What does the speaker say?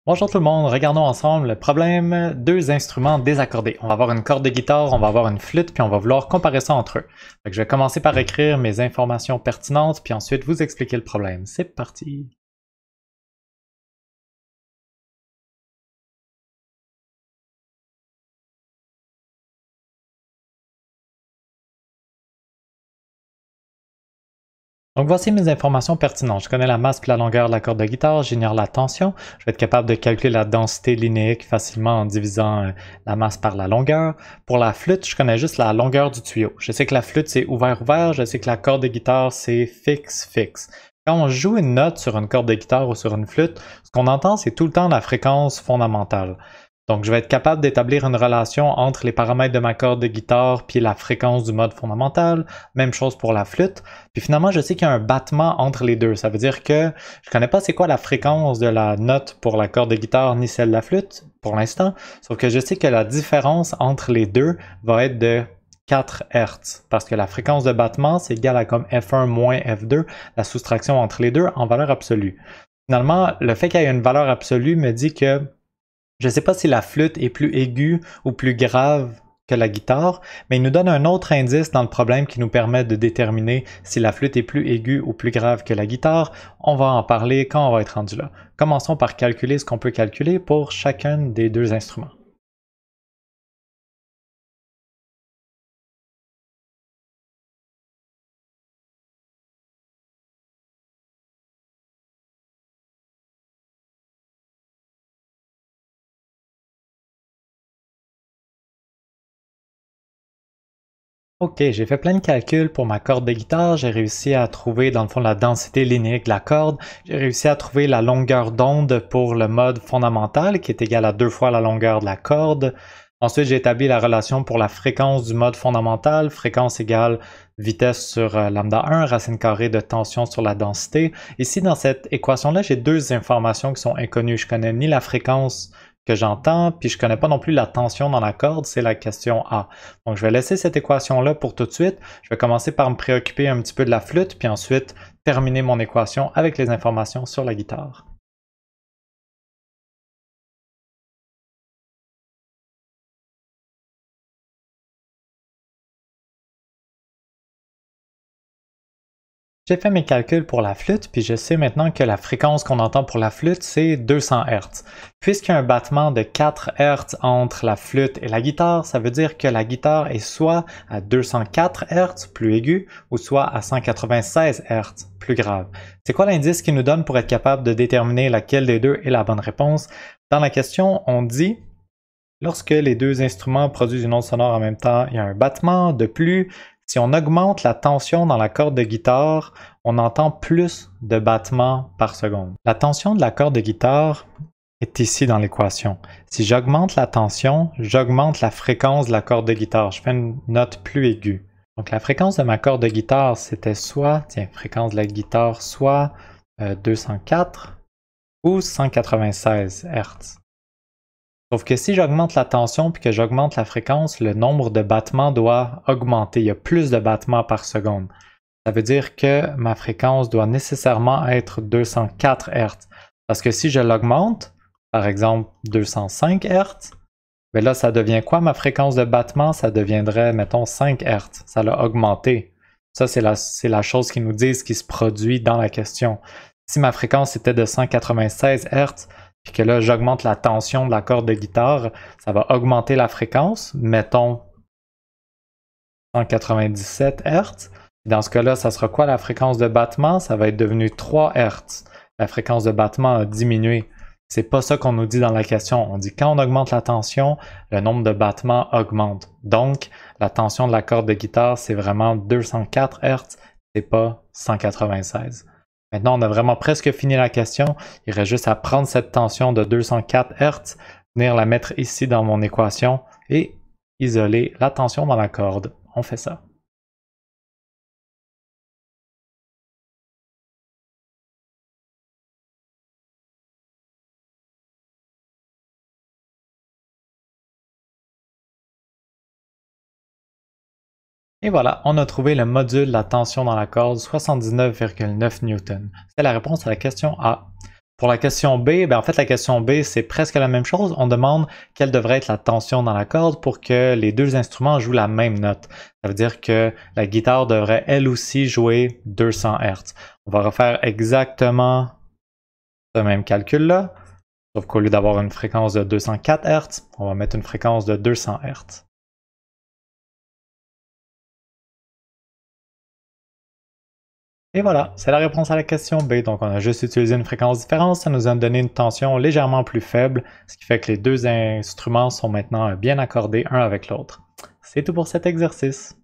Bonjour tout le monde, regardons ensemble le problème deux instruments désaccordés. On va avoir une corde de guitare, on va avoir une flûte, puis on va vouloir comparer ça entre eux. Donc, je vais commencer par écrire mes informations pertinentes, puis ensuite vous expliquer le problème. C'est parti! Donc voici mes informations pertinentes. Je connais la masse et la longueur de la corde de guitare, j'ignore la tension. Je vais être capable de calculer la densité linéique facilement en divisant la masse par la longueur. Pour la flûte, je connais juste la longueur du tuyau. Je sais que la flûte c'est ouvert-ouvert, je sais que la corde de guitare c'est fixe-fixe. Quand on joue une note sur une corde de guitare ou sur une flûte, ce qu'on entend c'est tout le temps la fréquence fondamentale. Donc, je vais être capable d'établir une relation entre les paramètres de ma corde de guitare puis la fréquence du mode fondamental. Même chose pour la flûte. Puis finalement, je sais qu'il y a un battement entre les deux. Ça veut dire que je connais pas c'est quoi la fréquence de la note pour la corde de guitare ni celle de la flûte pour l'instant. Sauf que je sais que la différence entre les deux va être de 4 Hz. Parce que la fréquence de battement, c'est égal à comme F1 moins F2, la soustraction entre les deux en valeur absolue. Finalement, le fait qu'il y ait une valeur absolue me dit que je ne sais pas si la flûte est plus aiguë ou plus grave que la guitare, mais il nous donne un autre indice dans le problème qui nous permet de déterminer si la flûte est plus aiguë ou plus grave que la guitare. On va en parler quand on va être rendu là. Commençons par calculer ce qu'on peut calculer pour chacun des deux instruments. Ok, j'ai fait plein de calculs pour ma corde de guitare. J'ai réussi à trouver dans le fond la densité linéique de la corde. J'ai réussi à trouver la longueur d'onde pour le mode fondamental qui est égal à 2 fois la longueur de la corde. Ensuite, j'ai établi la relation pour la fréquence du mode fondamental. Fréquence égale vitesse sur lambda 1, racine carrée de tension sur la densité. Ici, dans cette équation-là, j'ai deux informations qui sont inconnues. Je connais ni la fréquence que j'entends, puis je connais pas non plus la tension dans la corde, c'est la question A. Donc je vais laisser cette équation-là pour tout de suite. Je vais commencer par me préoccuper un petit peu de la flûte, puis ensuite terminer mon équation avec les informations sur la guitare. J'ai fait mes calculs pour la flûte, puis je sais maintenant que la fréquence qu'on entend pour la flûte, c'est 200 Hz. Puisqu'il y a un battement de 4 Hz entre la flûte et la guitare, ça veut dire que la guitare est soit à 204 Hz, plus aigu, ou soit à 196 Hz, plus grave. C'est quoi l'indice qui nous donne pour être capable de déterminer laquelle des deux est la bonne réponse? Dans la question, on dit lorsque les deux instruments produisent une onde sonore en même temps, il y a un battement de plus. Si on augmente la tension dans la corde de guitare, on entend plus de battements par seconde. La tension de la corde de guitare est ici dans l'équation. Si j'augmente la tension, j'augmente la fréquence de la corde de guitare. Je fais une note plus aiguë. Donc la fréquence de ma corde de guitare, c'était soit, fréquence de la guitare, soit 204 ou 196 Hz. Sauf que si j'augmente la tension puis que j'augmente la fréquence, le nombre de battements doit augmenter. Il y a plus de battements par seconde. Ça veut dire que ma fréquence doit nécessairement être 204 Hz. Parce que si je l'augmente, par exemple 205 Hz, ben là ça devient quoi ma fréquence de battement? Ça deviendrait, mettons, 5 Hz. Ça l'a augmenté. Ça, c'est la chose qui nous dit ce qui se produit dans la question. Si ma fréquence était de 196 Hz, puis que là, j'augmente la tension de la corde de guitare, ça va augmenter la fréquence, mettons 197 Hz. Dans ce cas-là, ça sera quoi la fréquence de battement? Ça va être devenu 3 Hz. La fréquence de battement a diminué. C'est pas ça qu'on nous dit dans la question. On dit quand on augmente la tension, le nombre de battements augmente. Donc, la tension de la corde de guitare, c'est vraiment 204 Hz, c'est pas 196. Maintenant, on a vraiment presque fini la question. Il reste juste à prendre cette tension de 204 Hz, venir la mettre ici dans mon équation et isoler la tension dans la corde. On fait ça. Et voilà, on a trouvé le module de la tension dans la corde, 79,9 Newton. C'est la réponse à la question A. Pour la question B, ben en fait la question B c'est presque la même chose. On demande quelle devrait être la tension dans la corde pour que les deux instruments jouent la même note. Ça veut dire que la guitare devrait elle aussi jouer 200 Hz. On va refaire exactement ce même calcul-là, sauf qu'au lieu d'avoir une fréquence de 204 Hz, on va mettre une fréquence de 200 Hz. Et voilà, c'est la réponse à la question B. Donc on a juste utilisé une fréquence différente, ça nous a donné une tension légèrement plus faible, ce qui fait que les deux instruments sont maintenant bien accordés un avec l'autre. C'est tout pour cet exercice.